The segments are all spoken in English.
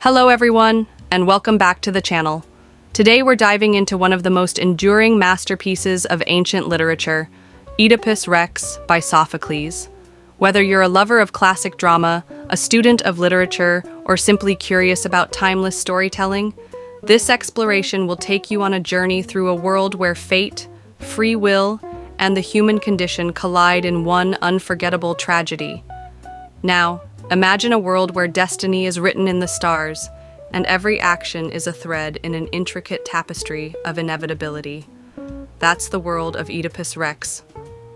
Hello everyone, and welcome back to the channel. Today we're diving into one of the most enduring masterpieces of ancient literature, Oedipus Rex by Sophocles. Whether you're a lover of classic drama, a student of literature, or simply curious about timeless storytelling, this exploration will take you on a journey through a world where fate, free will, and the human condition collide in one unforgettable tragedy. Now, imagine a world where destiny is written in the stars, and every action is a thread in an intricate tapestry of inevitability. That's the world of Oedipus Rex.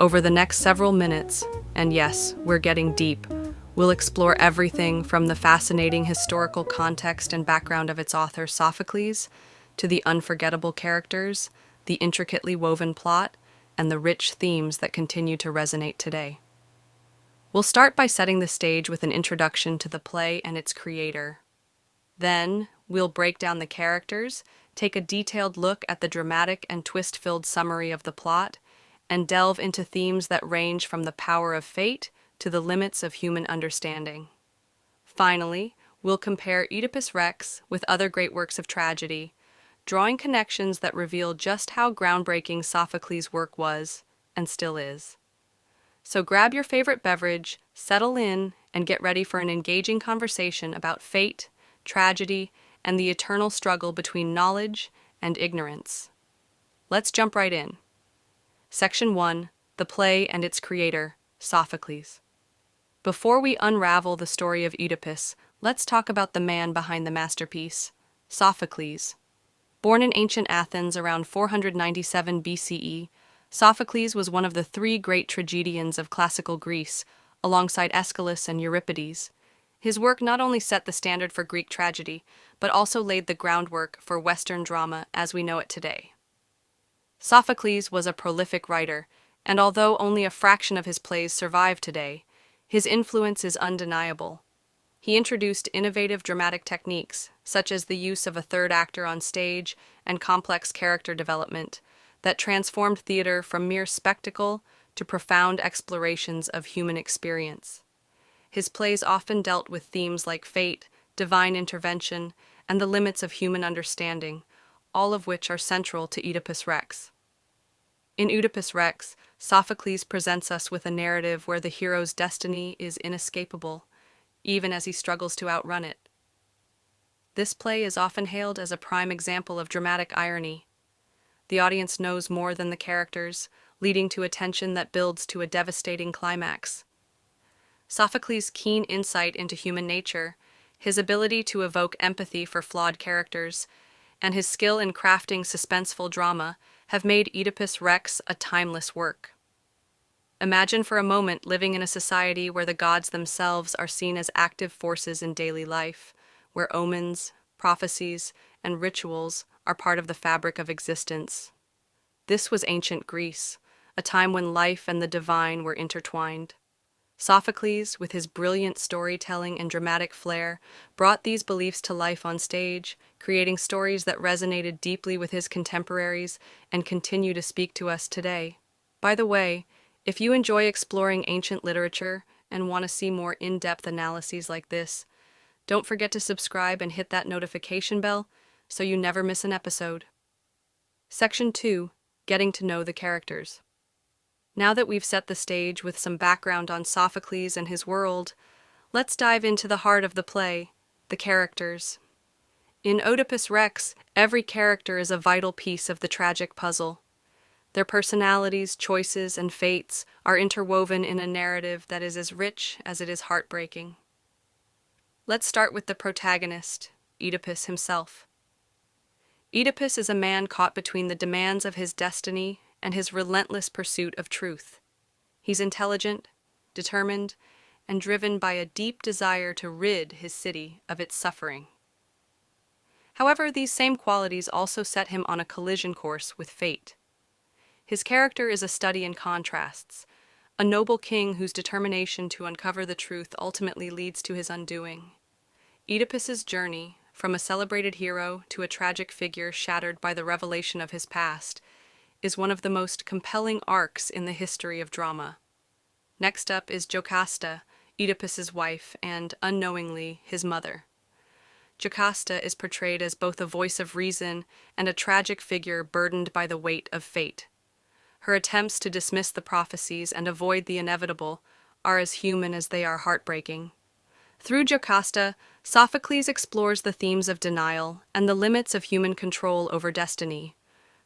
Over the next several minutes, and yes, we're getting deep, we'll explore everything from the fascinating historical context and background of its author Sophocles, to the unforgettable characters, the intricately woven plot, and the rich themes that continue to resonate today. We'll start by setting the stage with an introduction to the play and its creator. Then, we'll break down the characters, take a detailed look at the dramatic and twist-filled summary of the plot, and delve into themes that range from the power of fate to the limits of human understanding. Finally, we'll compare Oedipus Rex with other great works of tragedy, drawing connections that reveal just how groundbreaking Sophocles' work was, and still is. So grab your favorite beverage, settle in, and get ready for an engaging conversation about fate, tragedy, and the eternal struggle between knowledge and ignorance. Let's jump right in. Section 1. The play and its creator, Sophocles. Before we unravel the story of Oedipus, let's talk about the man behind the masterpiece, Sophocles. Born in ancient Athens around 497 BCE, Sophocles was one of the three great tragedians of classical Greece, alongside Aeschylus and Euripides. His work not only set the standard for Greek tragedy, but also laid the groundwork for Western drama as we know it today. Sophocles was a prolific writer, and although only a fraction of his plays survive today, his influence is undeniable. He introduced innovative dramatic techniques, such as the use of a third actor on stage and complex character development, that transformed theater from mere spectacle to profound explorations of human experience. His plays often dealt with themes like fate, divine intervention, and the limits of human understanding, all of which are central to Oedipus Rex. In Oedipus Rex, Sophocles presents us with a narrative where the hero's destiny is inescapable, even as he struggles to outrun it. This play is often hailed as a prime example of dramatic irony. The audience knows more than the characters, leading to a tension that builds to a devastating climax. Sophocles' keen insight into human nature, his ability to evoke empathy for flawed characters, and his skill in crafting suspenseful drama have made Oedipus Rex a timeless work. Imagine for a moment living in a society where the gods themselves are seen as active forces in daily life, where omens, prophecies, and rituals are part of the fabric of existence. This was ancient Greece, a time when life and the divine were intertwined. Sophocles, with his brilliant storytelling and dramatic flair, brought these beliefs to life on stage, creating stories that resonated deeply with his contemporaries and continue to speak to us today. By the way, if you enjoy exploring ancient literature and want to see more in-depth analyses like this, don't forget to subscribe and hit that notification bell so you never miss an episode. Section 2. Getting to know the characters. Now that we've set the stage with some background on Sophocles and his world, let's dive into the heart of the play, the characters. In Oedipus Rex, every character is a vital piece of the tragic puzzle. Their personalities, choices, and fates are interwoven in a narrative that is as rich as it is heartbreaking. Let's start with the protagonist, Oedipus himself. Oedipus is a man caught between the demands of his destiny and his relentless pursuit of truth. He's intelligent, determined, and driven by a deep desire to rid his city of its suffering. However, these same qualities also set him on a collision course with fate. His character is a study in contrasts, a noble king whose determination to uncover the truth ultimately leads to his undoing. Oedipus's journey, from a celebrated hero to a tragic figure shattered by the revelation of his past, is one of the most compelling arcs in the history of drama. Next up is Jocasta, Oedipus's wife and, unknowingly, his mother. Jocasta is portrayed as both a voice of reason and a tragic figure burdened by the weight of fate. Her attempts to dismiss the prophecies and avoid the inevitable are as human as they are heartbreaking. Through Jocasta, Sophocles explores the themes of denial and the limits of human control over destiny.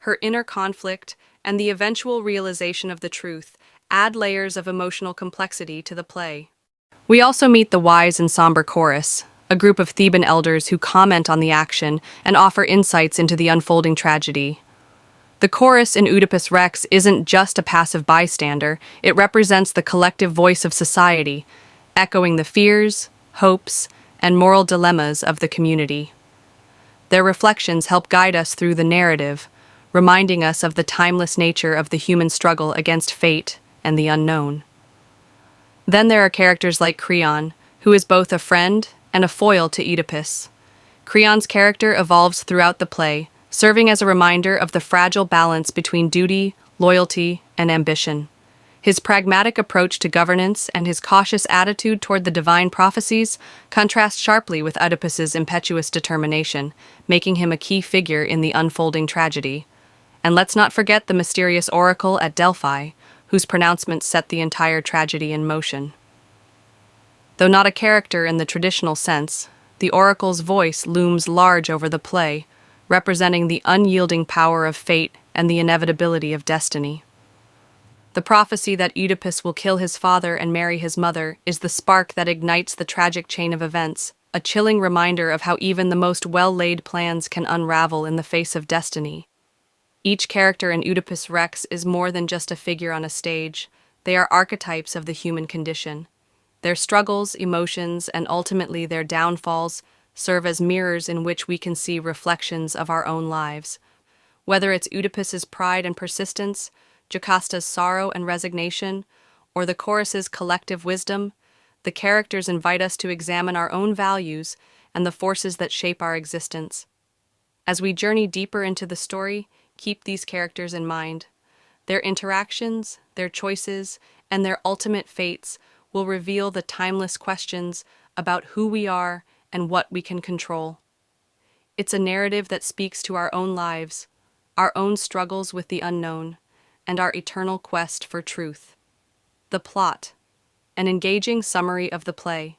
Her inner conflict and the eventual realization of the truth add layers of emotional complexity to the play. We also meet the wise and somber chorus, a group of Theban elders who comment on the action and offer insights into the unfolding tragedy. The chorus in Oedipus Rex isn't just a passive bystander, it represents the collective voice of society, echoing the fears, hopes, and moral dilemmas of the community. Their reflections help guide us through the narrative, reminding us of the timeless nature of the human struggle against fate and the unknown. Then there are characters like Creon, who is both a friend and a foil to Oedipus. Creon's character evolves throughout the play, serving as a reminder of the fragile balance between duty, loyalty, and ambition. His pragmatic approach to governance and his cautious attitude toward the divine prophecies contrast sharply with Oedipus's impetuous determination, making him a key figure in the unfolding tragedy. And let's not forget the mysterious oracle at Delphi, whose pronouncements set the entire tragedy in motion. Though not a character in the traditional sense, the oracle's voice looms large over the play, representing the unyielding power of fate and the inevitability of destiny. The prophecy that Oedipus will kill his father and marry his mother is the spark that ignites the tragic chain of events, a chilling reminder of how even the most well-laid plans can unravel in the face of destiny. Each character in Oedipus Rex is more than just a figure on a stage. They are archetypes of the human condition. Their struggles, emotions, and ultimately their downfalls serve as mirrors in which we can see reflections of our own lives. Whether it's Oedipus's pride and persistence, Jocasta's sorrow and resignation, or the chorus's collective wisdom, the characters invite us to examine our own values and the forces that shape our existence. As we journey deeper into the story, keep these characters in mind. Their interactions, their choices, and their ultimate fates will reveal the timeless questions about who we are and what we can control. It's a narrative that speaks to our own lives, our own struggles with the unknown, and our eternal quest for truth. The plot, an engaging summary of the play.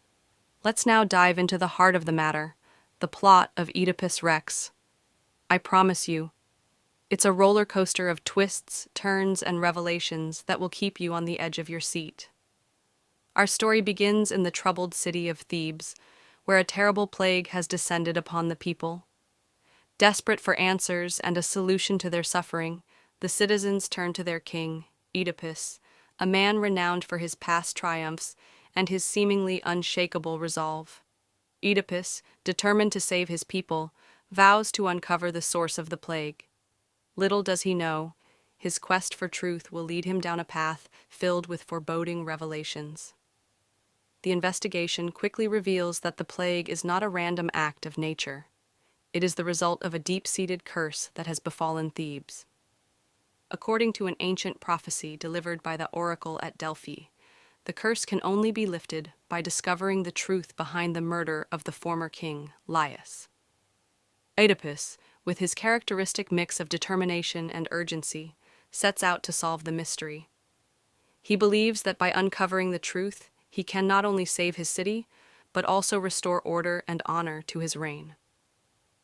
Let's now dive into the heart of the matter, the plot of Oedipus Rex. I promise you, it's a roller coaster of twists, turns, and revelations that will keep you on the edge of your seat. Our story begins in the troubled city of Thebes, where a terrible plague has descended upon the people. Desperate for answers and a solution to their suffering, the citizens turn to their king, Oedipus, a man renowned for his past triumphs and his seemingly unshakable resolve. Oedipus, determined to save his people, vows to uncover the source of the plague. Little does he know, his quest for truth will lead him down a path filled with foreboding revelations. The investigation quickly reveals that the plague is not a random act of nature. It is the result of a deep-seated curse that has befallen Thebes. According to an ancient prophecy delivered by the oracle at Delphi, the curse can only be lifted by discovering the truth behind the murder of the former king, Laius. Oedipus, with his characteristic mix of determination and urgency, sets out to solve the mystery. He believes that by uncovering the truth, he can not only save his city, but also restore order and honor to his reign.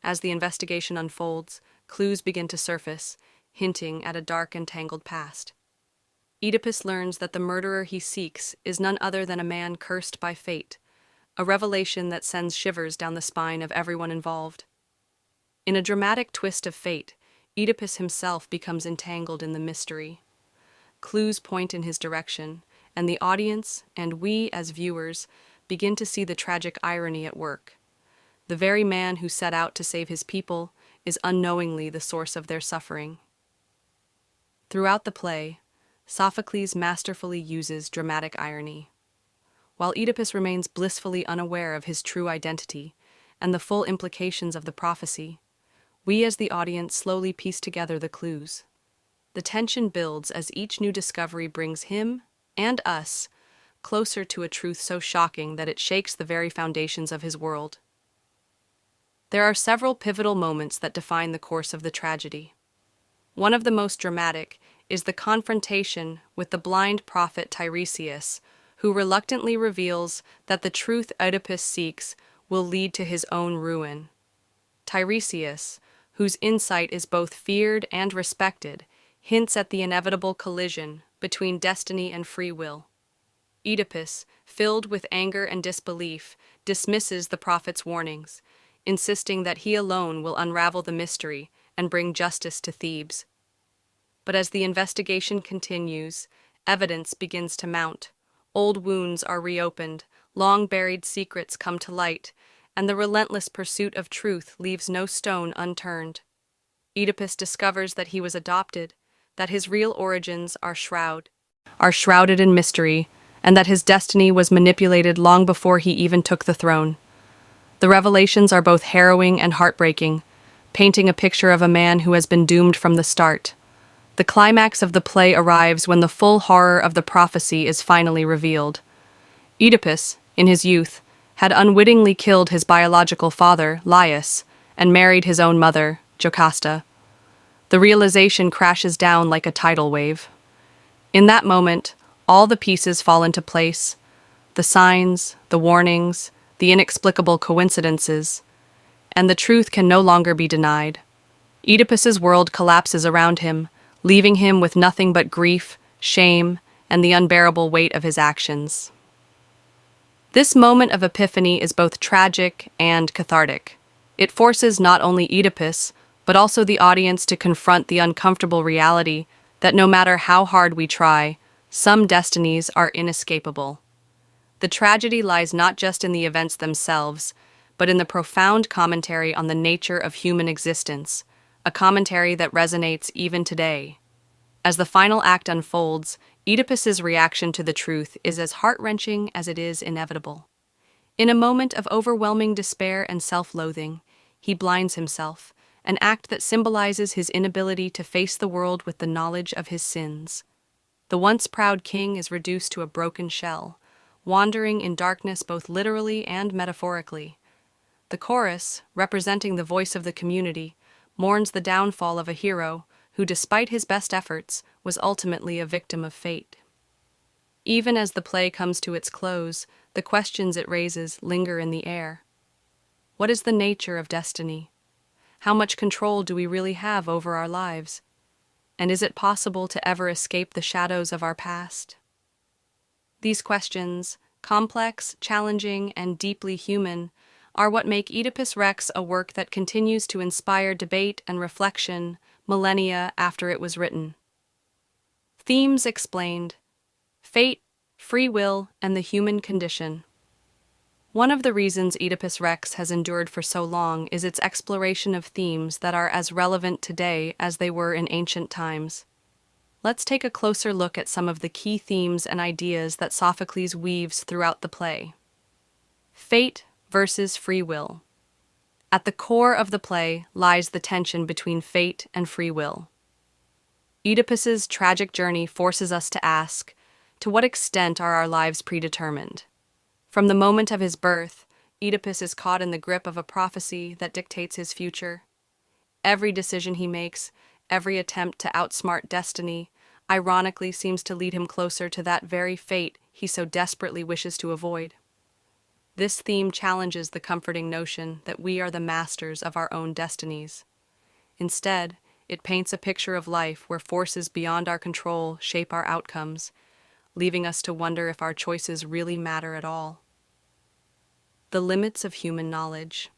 As the investigation unfolds, clues begin to surface, hinting at a dark and tangled past. Oedipus learns that the murderer he seeks is none other than a man cursed by fate, a revelation that sends shivers down the spine of everyone involved. In a dramatic twist of fate, Oedipus himself becomes entangled in the mystery. Clues point in his direction, and the audience, and we as viewers, begin to see the tragic irony at work. The very man who set out to save his people is unknowingly the source of their suffering. Throughout the play, Sophocles masterfully uses dramatic irony. While Oedipus remains blissfully unaware of his true identity and the full implications of the prophecy, we as the audience slowly piece together the clues. The tension builds as each new discovery brings him, and us, closer to a truth so shocking that it shakes the very foundations of his world. there are several pivotal moments that define the course of the tragedy. One of the most dramatic is the confrontation with the blind prophet Tiresias, who reluctantly reveals that the truth Oedipus seeks will lead to his own ruin. Tiresias, whose insight is both feared and respected, hints at the inevitable collision between destiny and free will. Oedipus, filled with anger and disbelief, dismisses the prophet's warnings, insisting that he alone will unravel the mystery and bring justice to Thebes. But as the investigation continues, evidence begins to mount. Old wounds are reopened, long-buried secrets come to light, and the relentless pursuit of truth leaves no stone unturned. Oedipus discovers that he was adopted, that his real origins are shrouded in mystery, and that his destiny was manipulated long before he even took the throne. The revelations are both harrowing and heartbreaking, painting a picture of a man who has been doomed from the start. The climax of the play arrives when the full horror of the prophecy is finally revealed. Oedipus, in his youth, had unwittingly killed his biological father, Laius, and married his own mother, Jocasta. The realization crashes down like a tidal wave. In that moment, all the pieces fall into place: the signs, the warnings, the inexplicable coincidences, and the truth can no longer be denied. Oedipus's world collapses around him, leaving him with nothing but grief, shame, and the unbearable weight of his actions. This moment of epiphany is both tragic and cathartic. It forces not only Oedipus, but also the audience to confront the uncomfortable reality that no matter how hard we try, some destinies are inescapable. The tragedy lies not just in the events themselves, but in the profound commentary on the nature of human existence, a commentary that resonates even today. As the final act unfolds, Oedipus's reaction to the truth is as heart-wrenching as it is inevitable. In a moment of overwhelming despair and self-loathing, he blinds himself, an act that symbolizes his inability to face the world with the knowledge of his sins. The once proud king is reduced to a broken shell, wandering in darkness both literally and metaphorically. The chorus, representing the voice of the community, mourns the downfall of a hero who, despite his best efforts, was ultimately a victim of fate. Even as the play comes to its close, the questions it raises linger in the air. What is the nature of destiny? How much control do we really have over our lives? And is it possible to ever escape the shadows of our past? These questions, complex, challenging, and deeply human, are what make Oedipus Rex a work that continues to inspire debate and reflection millennia after it was written. Themes explained: fate, free will, and the human condition. One of the reasons Oedipus Rex has endured for so long is its exploration of themes that are as relevant today as they were in ancient times. Let's take a closer look at some of the key themes and ideas that Sophocles weaves throughout the play. Fate versus free will. At the core of the play lies the tension between fate and free will. Oedipus's tragic journey forces us to ask, to what extent are our lives predetermined? From the moment of his birth, Oedipus is caught in the grip of a prophecy that dictates his future. Every decision he makes, every attempt to outsmart destiny, ironically seems to lead him closer to that very fate he so desperately wishes to avoid. This theme challenges the comforting notion that we are the masters of our own destinies. Instead, it paints a picture of life where forces beyond our control shape our outcomes, leaving us to wonder if our choices really matter at all. The limits of human knowledge.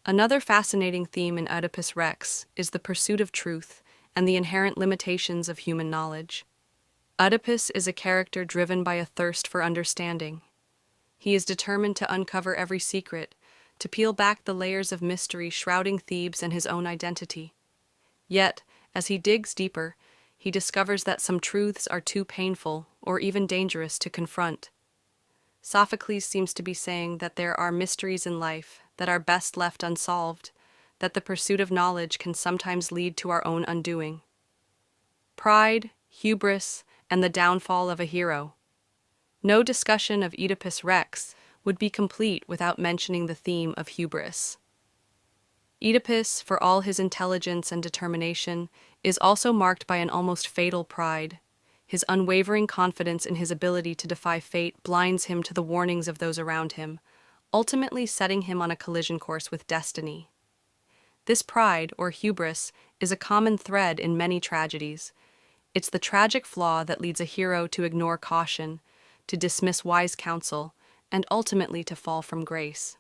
Another fascinating theme in Oedipus Rex is the pursuit of truth and the inherent limitations of human knowledge. Oedipus is a character driven by a thirst for understanding. He is determined to uncover every secret, to peel back the layers of mystery shrouding Thebes and his own identity. Yet, as he digs deeper, he discovers that some truths are too painful or even dangerous to confront. Sophocles seems to be saying that there are mysteries in life that are best left unsolved, that the pursuit of knowledge can sometimes lead to our own undoing. Pride, hubris, and the downfall of a hero. No discussion of Oedipus Rex would be complete without mentioning the theme of hubris. Oedipus, for all his intelligence and determination, is also marked by an almost fatal pride. His unwavering confidence in his ability to defy fate blinds him to the warnings of those around him, ultimately setting him on a collision course with destiny. This pride, or hubris, is a common thread in many tragedies. It's the tragic flaw that leads a hero to ignore caution, to dismiss wise counsel, and ultimately to fall from grace.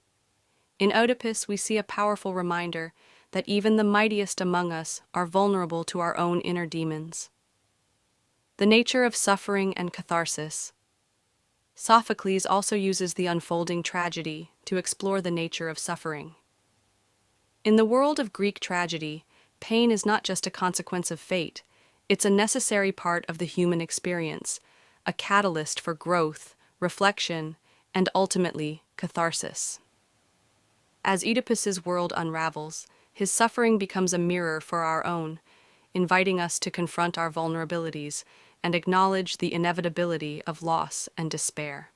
In Oedipus, we see a powerful reminder that even the mightiest among us are vulnerable to our own inner demons. The nature of suffering and catharsis. Sophocles also uses the unfolding tragedy to explore the nature of suffering. In the world of Greek tragedy, pain is not just a consequence of fate, it's a necessary part of the human experience, a catalyst for growth, reflection, and ultimately, catharsis. As Oedipus's world unravels, his suffering becomes a mirror for our own, inviting us to confront our vulnerabilities and acknowledge the inevitability of loss and despair.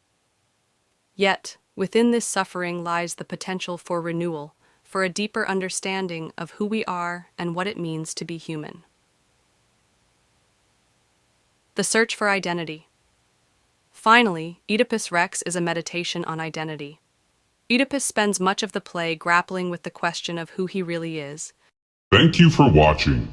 Yet, within this suffering lies the potential for renewal, for a deeper understanding of who we are and what it means to be human. The search for identity. Finally, Oedipus Rex is a meditation on identity. Oedipus spends much of the play grappling with the question of who he really is. Thank you for watching.